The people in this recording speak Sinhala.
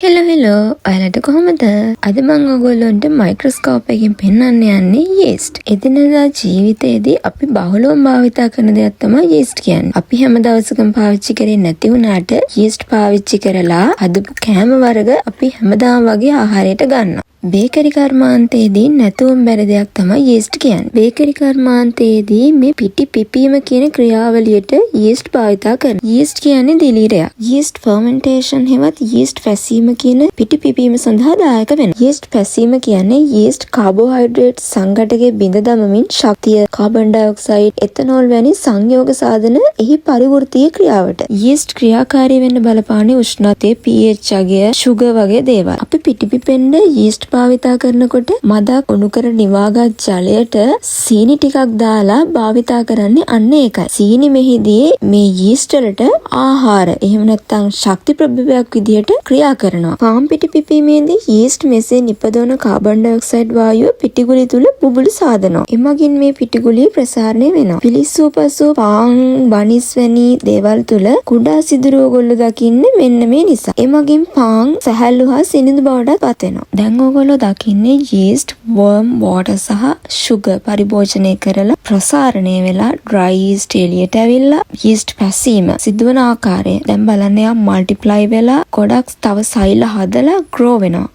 හෙලෝ ඔයාලට කොහොමද? අද මම ඔයගොල්ලන්ට මයික්‍රොස්කෝප් එකකින් පෙන්වන්න යන්නේ යීස්ට්. එදිනෙදා ජීවිතයේදී අපි බහුලවම භාවිත කරන දෙයක් තමයි යීස්ට් කියන්නේ. අපි හැම දවසකම පාවිච්චි කරන්නේ නැති වුණාට යීස්ට් පාවිච්චි කරලා හදපු කෑම වර්ග අපි හැමදාම වගේ ආහාරයට ගන්නවා. බේකරි කර්මාන්තයේදී නැතුවම බැරි දෙයක් තමයි යීස්ට් කියන්නේ. බේකරි කර්මාන්තයේදී මේ පිටි පිපීම කියන ක්‍රියාවලියට යීස්ට් භාවිත කරනවා. යීස්ට් කියන්නේ දිලීරයක්. යීස්ට් ෆර්මන්ටේෂන් හෙවත් යීස්ට් පැසීම කියන පිටි පිපීම සඳහා දායක වෙනවා. යීස්ට් පැසීම කියන්නේ යීස්ට් කාබෝහයිඩ්‍රේට් සංඝටකයේ බිඳ දමමින් ශක්තිය, කාබන් ඩයොක්සයිඩ්, එතනෝල් වැනි සංයෝග සාධන එහි පරිවෘත්තීය ක්‍රියාවට. යීස්ට් ක්‍රියාකාරී වෙන්න බලපාන්නේ උෂ්ණත්වයේ pH අගය, සුගර් වගේ දේවල්. අපි පිටි පිපෙන්න යීස්ට් භාවිතා කරනකොට මදක් උණු කර නිවාගත් ජලයට සීනි ටිකක් දාලා භාවිතා කරන්නේ අන්න ඒකයි. සීනි මෙහිදී මේ යීස්ට් වලට ආහාර එහෙම නැත්නම් ශක්ති ප්‍රභවයක් විදියට ක්‍රියා කරනවා. පාන් පිටි පිපීමේදී යීස්ට් මෙසේ නිපදවන කාබන් ඩයොක්සයිඩ් වායුව පිටිගුලි තුල බුබුලු සාදනවා. එමගින් මේ පිටිගුලිය ප්‍රසාරණය වෙනවා. පිලිස්සු පසු පාන් බනිස් වැනි දේවල් තුල කුඩා සිදුරු ඔයගොල්ලෝ දකින්නේ මෙන්න මේ නිසා. එමගින් පාන් සැහැල්ලු හා සිනිඳු බවට පත් වෙනවා. දැන් ඔයගොල්ලෝ දකින්නේ යීස්ට්, වර්ම්, වෝටර් සහ සුගර් පරිභෝජනය කරලා ප්‍රසාරණය වෙලා ඩ්‍රයි යීස්ට් එළියට ඇවිල්ලා යීස්ට් පැසීම සිදුවන ආකාරය. දැන් බලන්න යා මල්ටිප්ලයි වෙලා ගොඩක් තව සෛල හදලා ග්‍රෝ වෙනවා.